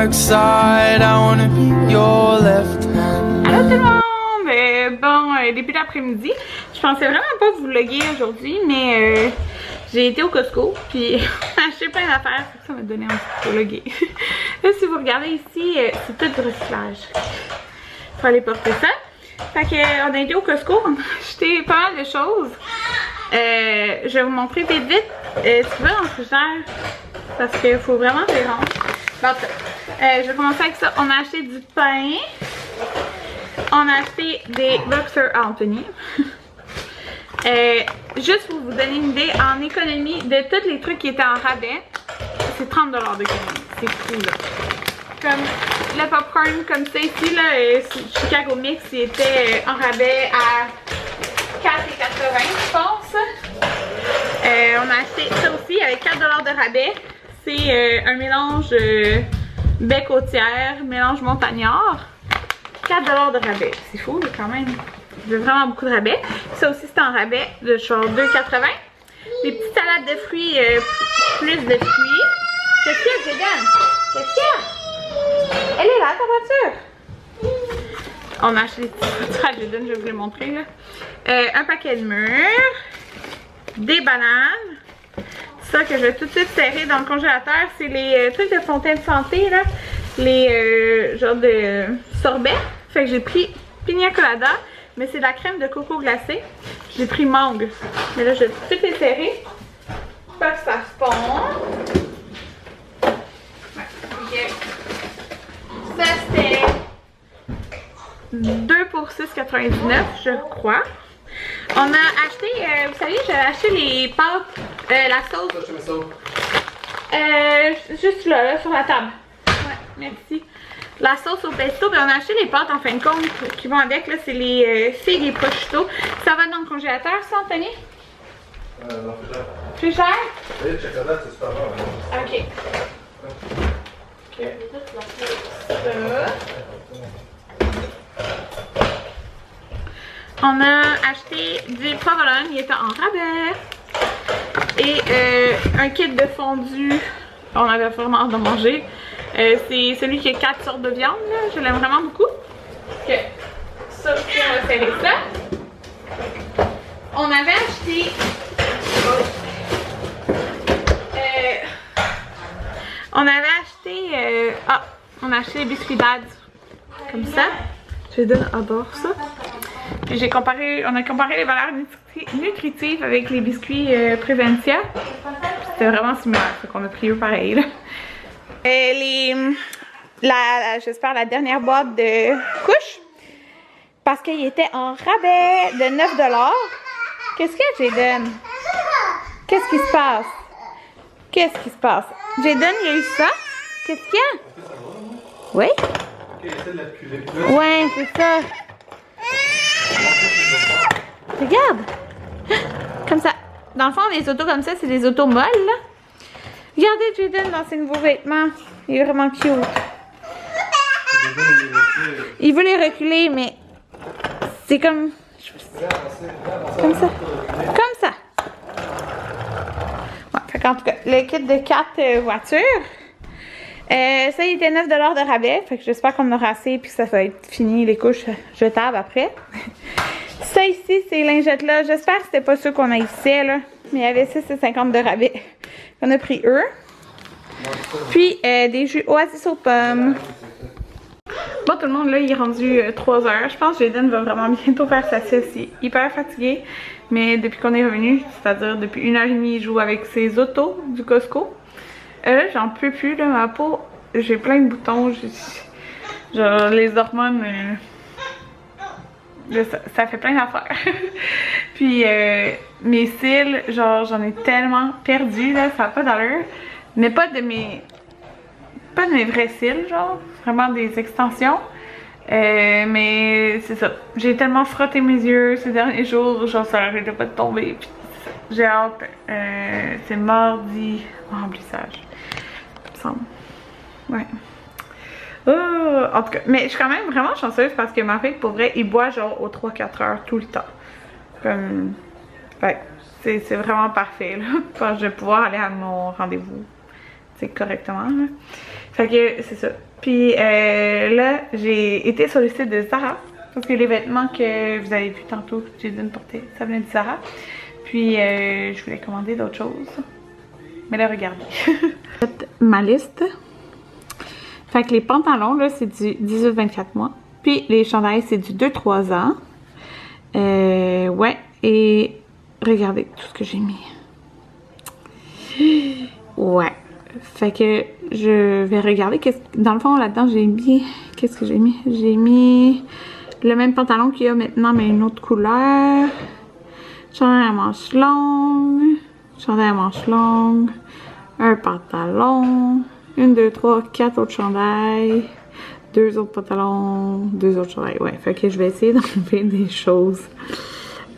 dark side. I wanna be your left hand. Allô tout le monde! Bon, début d'après-midi. Je pensais vraiment pas vous vlogger aujourd'hui, mais j'ai été au Costco, puis acheté plein d'affaires, ça m'a donné envie de vlogger. Là, si vous regardez ici, c'est tout du recyclage. Faut aller porter ça. Fait que on a été au Costco, on a acheté pas mal de choses. Je vais vous montrer vite vite ce qu'il y a dans le frigidaire, parce qu'il faut vraiment les rendre. Bon, je vais commencer avec ça. On a acheté du pain. On a acheté des boxers Anthony. Juste pour vous donner une idée, en économie, de tous les trucs qui étaient en rabais, c'est 30$ d'économie. C'est fou là. Comme le popcorn comme ça ici, là, Chicago Mix, il était en rabais à 4,80$, je pense. On a acheté ça aussi avec 4$ de rabais. C'est un mélange baie côtière, mélange montagnard. 4$ de rabais. C'est fou là, quand même. J'ai vraiment beaucoup de rabais. Ça aussi c'est en rabais de genre 2,80$. Les petites salades de fruits, plus de fruits. Qu'est-ce qu'il y a, Jaden? Qu'est-ce qu'il y a? Elle est là, ta voiture. On a acheté des petites voitures à Jaden, je vais vous les montrer là. Un paquet de mûres. Des bananes. Ça que je vais tout de suite serrer dans le congélateur, c'est les trucs de fontaine santé là. Les genres de sorbets. Fait que j'ai pris pina colada, mais c'est de la crème de coco glacée. J'ai pris mangue. Mais là, je vais tout de suite les serrer. Pas que ça se fond. Ouais. Ça, c'était 2 pour 6,99, je crois. On a acheté, vous savez, j'ai acheté les pâtes, la sauce. Juste là, sur la table. Ouais, merci. La sauce au pesto, puis on a acheté les pâtes en fin de compte qui vont avec, là, c'est les figues et prosciutto. Ça va dans le congélateur, ça, Anthony? Non, plus cher. Plus cher? Oui, le chocolat, c'est super bon. Hein. Ok. Ok. Ça. On a acheté du provolone, il était en rabais. Et un kit de fondu. On avait vraiment hâte de manger. C'est celui qui a 4 sortes de viande, là. Je l'aime vraiment beaucoup. Que ça aussi, on va serrer ça. On avait acheté. On avait acheté. On a acheté les biscuits Dad. Comme ça. Jaden adore ça. Puis on a comparé les valeurs nutritives avec les biscuits Preventia. C'était vraiment similaire, fait qu'on a pris eux pareil. Là. J'espère la dernière boîte de couches. Parce qu'il était en rabais de 9$. Qu'est-ce qu'il y a, Jaden? Qu'est-ce qui se passe? Qu'est-ce qui se passe? Jaden, il y a eu ça? Qu'est-ce qu'il y a? Oui? Ouais, c'est ça. Regarde! Comme ça. Dans le fond, les autos comme ça, c'est des autos molles, là. Regardez Jaden dans ses nouveaux vêtements. Il est vraiment cute. Il veut les reculer, mais c'est comme... Comme ça. Comme ça. Ouais, fait qu'en tout cas, le kit de 4 voitures. Ça, il était 9$ de rabais. Fait que j'espère qu'on en aura assez puis que ça va être fini, les couches jetables après. Ça ici, ces lingettes-là, j'espère que c'était pas ceux qu'on haïssait, là. Mais il y avait 6,50$ de rabais. On a pris eux. Puis, des jus Oasis aux pommes. Bon, tout le monde, là, il est rendu 3h. Je pense que Jaden va vraiment bientôt faire sa sieste. Il est hyper fatigué. Mais depuis qu'on est revenu, c'est-à-dire depuis 1h30, il joue avec ses autos du Costco. Là, j'en peux plus, là, ma peau. J'ai plein de boutons. Genre, les hormones... ça fait plein d'affaires. Puis mes cils, genre j'en ai tellement perdu là, ça n'a pas d'allure. Mais pas de mes vrais cils, genre vraiment des extensions. Mais c'est ça. J'ai tellement frotté mes yeux ces derniers jours, genre ça n'arrêtait pas de tomber. J'ai hâte. C'est mardi remplissage. Il me semble. Ouais. Oh, en tout cas, mais je suis quand même vraiment chanceuse parce que ma fille, pour vrai, il boit genre aux 3-4 heures tout le temps. Comme, fait, c'est vraiment parfait là. Quand je vais pouvoir aller à mon rendez-vous, c'est correctement là. Fait que c'est ça. Puis là, j'ai été sur le site de Zara. Parce que les vêtements que vous avez vu tantôt que Jaden portait, ça venait de Zara. Puis je voulais commander d'autres choses. Mais là, regardez. Ma liste. Fait que les pantalons, là, c'est du 18-24 mois. Puis les chandails, c'est du 2-3 ans. Ouais. Et regardez tout ce que j'ai mis. Ouais. Fait que je vais regarder. Dans le fond, là-dedans, j'ai mis... Qu'est-ce que j'ai mis? J'ai mis le même pantalon qu'il y a maintenant, mais une autre couleur. Chandail à manches longues. Chandail à manches longues. Un pantalon. 1, 2, 3, 4 autres chandails. 2 autres pantalons. 2 autres chandails. Ouais, fait que je vais essayer d'enlever des choses.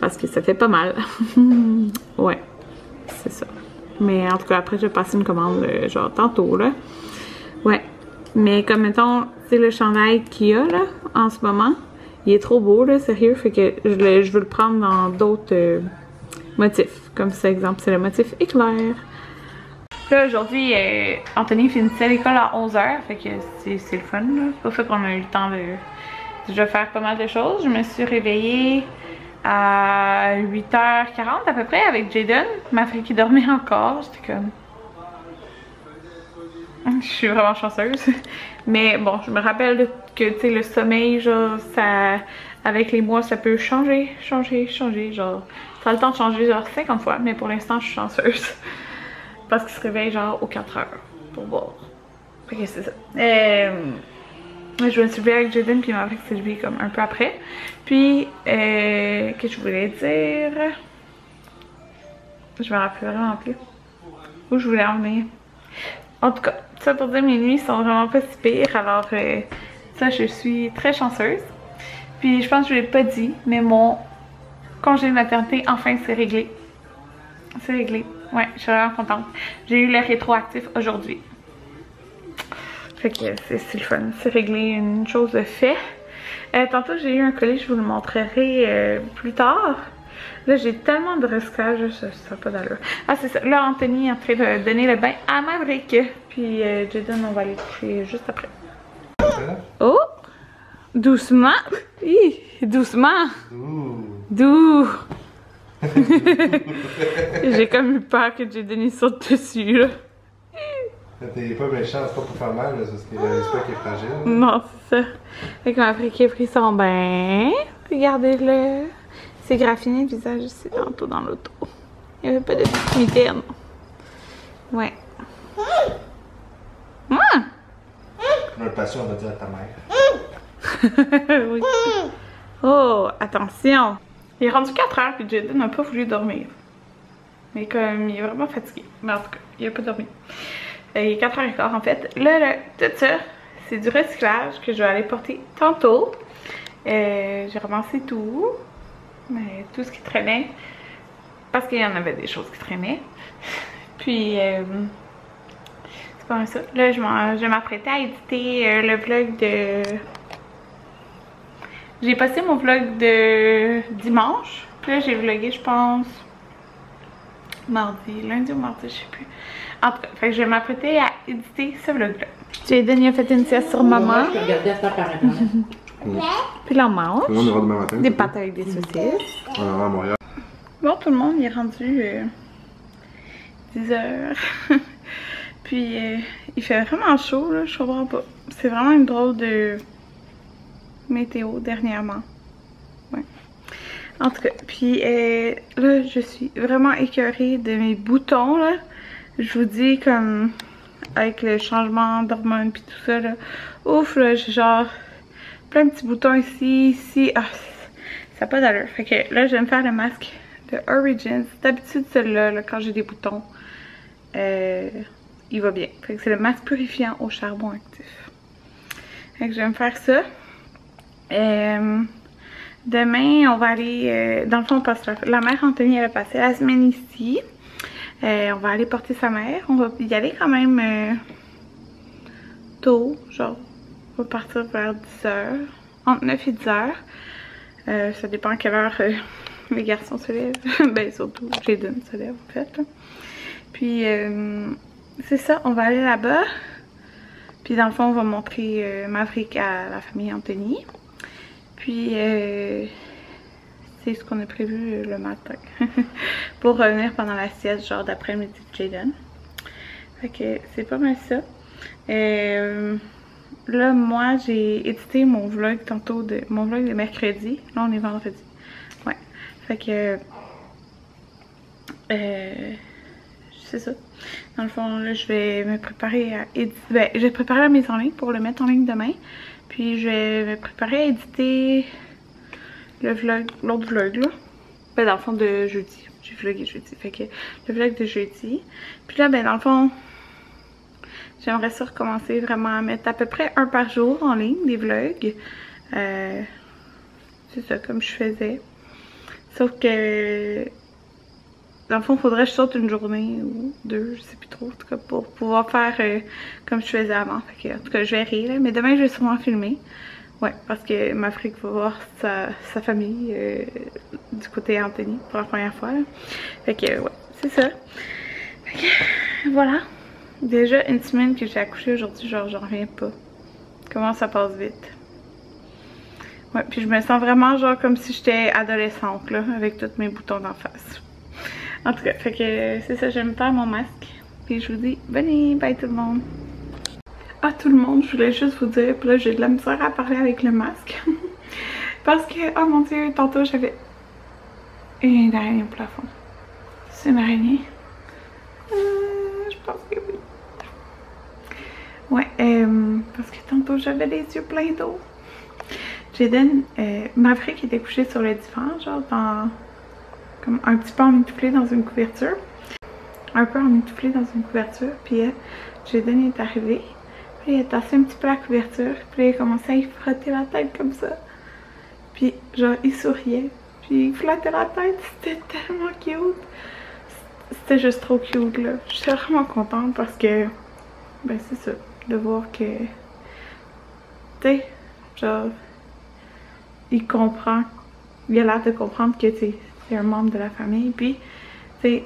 Parce que ça fait pas mal. Ouais, c'est ça. Mais en tout cas, après, je vais passer une commande genre tantôt, là. Ouais. Mais comme, mettons, c'est le chandail qu'il y a, là, en ce moment. Il est trop beau, là, sérieux. Fait que je veux le prendre dans d'autres motifs. Comme cet exemple, c'est le motif éclair. Là, aujourd'hui, Anthony finissait l'école à 11h. Fait que c'est le fun, là. C'est pour ça qu'on a eu le temps de déjà faire pas mal de choses. Je me suis réveillée à 8h40 à peu près avec Jaden, ma fille qui dormait encore. J'étais comme... Je suis vraiment chanceuse. Mais bon, je me rappelle que, tu sais, le sommeil, genre, ça... Avec les mois, ça peut changer. Genre, ça a le temps de changer genre 50 fois. Mais pour l'instant, je suis chanceuse. Parce qu'il se réveille genre aux 4h pour boire. Fait que c'est ça. Je me suis levée avec Jaden, puis ma fille s'est levée comme un peu après. Puis, qu'est-ce que je voulais dire? Je me rappelle vraiment plus où je voulais en venir. En tout cas, ça pour dire, mes nuits sont vraiment pas si pires. Alors, ça, je suis très chanceuse. Puis, je pense que je ne l'ai pas dit, mais mon congé de maternité, enfin, c'est réglé. C'est réglé. Ouais, je suis vraiment contente. J'ai eu le rétroactif aujourd'hui. Fait que c'est le fun. C'est réglé, une chose de fait. Tantôt, j'ai eu un colis, je vous le montrerai plus tard. Là, j'ai tellement de recyclage, ça n'a pas d'allure. Ah, c'est ça. Là, Anthony est en train de donner le bain à Maverick. Puis, Jaden, on va aller coucher juste après. Oh! Doucement! Hi, doucement! Doux! J'ai comme eu peur que Jaden saute dessus, là. T'es pas méchant, c'est pas pour faire mal, mais c'est parce qu'il réalise pas qu'il est fragile. Non, c'est ça. Fait qu'on a pris son bain. Regardez-le. C'est graffiné le visage ici tantôt dans l'auto. Il n'y avait pas de petite mitaine. Ouais. Un patient, on va dire à ta mère. Oui. Oh, attention. Il est rendu 4h puis Jaden n'a pas voulu dormir. Mais comme il est vraiment fatigué. Mais en tout cas, il n'a pas dormi. Il est 4h15 en fait. Là, tout ça, c'est du recyclage que je vais aller porter tantôt. J'ai ramassé tout. Mais tout ce qui traînait. Parce qu'il y en avait des choses qui traînaient. Puis, c'est pas ça. Là, je vais m'apprêter à éditer le vlog de... J'ai passé mon vlog de dimanche. Puis là, j'ai vlogué, je pense, lundi ou mardi, je sais plus. En tout cas, fait que je vais m'apprêter à éditer ce vlog-là. Jaden, il a fait une sieste sur maman. Je peux regarder à ça par internet. Puis là, on mange. On ira demain matin. Des pâtes avec des saucisses. On ira à Montréal. Bon, tout le monde il est rendu 10h. Puis, il fait vraiment chaud, là. Je comprends pas. C'est vraiment une drôle de météo dernièrement. Ouais. En tout cas, puis là, je suis vraiment écœurée de mes boutons, là. Je vous dis, comme, avec le changement d'hormones puis tout ça, là. Ouf, là, j'ai genre plein de petits boutons ici. Ah, ça n'a pas d'allure. Fait que là, je vais me faire le masque de Origins. D'habitude, celui-là, là, quand j'ai des boutons, il va bien. Fait que c'est le masque purifiant au charbon actif. Fait que je vais me faire ça. Demain, on va aller, dans le fond, parce que la mère Anthony, elle a passé la semaine ici. On va aller porter sa mère. On va y aller quand même tôt, genre, on va partir vers 10h, entre 9 et 10h. Ça dépend à quelle heure les garçons se lèvent. Ben, surtout Jaden se lève, en fait. Puis, c'est ça, on va aller là-bas. Puis dans le fond, on va montrer Maverick à la famille Anthony. Puis c'est ce qu'on a prévu le matin. Pour revenir pendant la sieste, genre d'après-midi de Jaden. Fait que c'est pas mal ça. Là, moi, j'ai édité mon vlog tantôt, mon vlog de mercredi. Là, on est vendredi. Ouais. Fait que... c'est ça. Dans le fond, là, je vais me préparer à éditer... Ben, je vais préparer la mise en ligne pour le mettre en ligne demain. Puis, je vais me préparer à éditer le vlog, l'autre vlog, là. Ben, dans le fond, de jeudi. J'ai vlogué jeudi. Fait que le vlog de jeudi. Puis là, ben, dans le fond... J'aimerais ça recommencer vraiment à mettre à peu près un par jour en ligne, des vlogs. C'est ça, comme je faisais. Sauf que, dans le fond, il faudrait que je saute une journée ou deux, je sais plus trop, en tout cas, pour pouvoir faire comme je faisais avant. Fait que, en tout cas, je verrai, là. Mais demain, je vais sûrement filmer. Ouais, parce que Maverick va voir sa famille du côté Anthony pour la première fois, là. Fait que, ouais, c'est ça. Fait que, voilà. Déjà une semaine que j'ai accouché aujourd'hui, genre j'en reviens pas. Comment ça passe vite. Ouais, puis je me sens vraiment genre comme si j'étais adolescente là, avec tous mes boutons d'en face. En tout cas, fait que c'est ça, je vais me faire mon masque. Puis je vous dis bonne nuit, bye tout le monde. Ah tout le monde, je voulais juste vous dire, puis là j'ai de la misère à parler avec le masque. Parce que, oh mon dieu, tantôt j'avais une araignée au plafond. C'est une araignée? Je pense que oui. Ouais, parce que tantôt j'avais les yeux pleins d'eau. Jaden, Maverick était couché sur le divan, genre dans, comme un petit peu emmitouflé dans une couverture. Un peu emmitouflé dans une couverture, puis Jaden est arrivé. Puis il a tassé un petit peu la couverture, puis il a commencé à y frotter la tête comme ça. Puis genre il souriait, puis il flattait la tête, c'était tellement cute. C'était juste trop cute là. Je suis vraiment contente parce que, ben c'est ça, de voir que, tu sais, genre, il comprend, il a l'air de comprendre que, tu sais, c'est un membre de la famille. Puis, tu sais,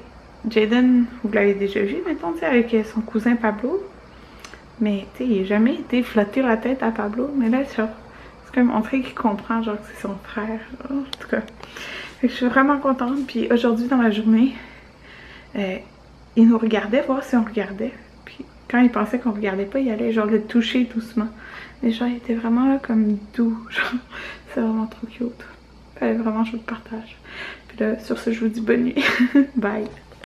Jaden, vous l'avez déjà vu, mettons, tu sais, avec son cousin Pablo. Mais, tu sais, il n'a jamais été flotter la tête à Pablo. Mais là, genre, c'est comme montrer qu'il comprend, genre, que c'est son frère. Genre, en tout cas, fait que je suis vraiment contente. Puis aujourd'hui, dans la journée, il nous regardait, voir si on regardait. Puis quand il pensait qu'on regardait pas, il allait genre le toucher doucement. Mais genre, il était vraiment là comme doux. Genre, c'est vraiment trop cute. Fallait vraiment que je vous le partage. Puis là, sur ce, je vous dis bonne nuit. Bye.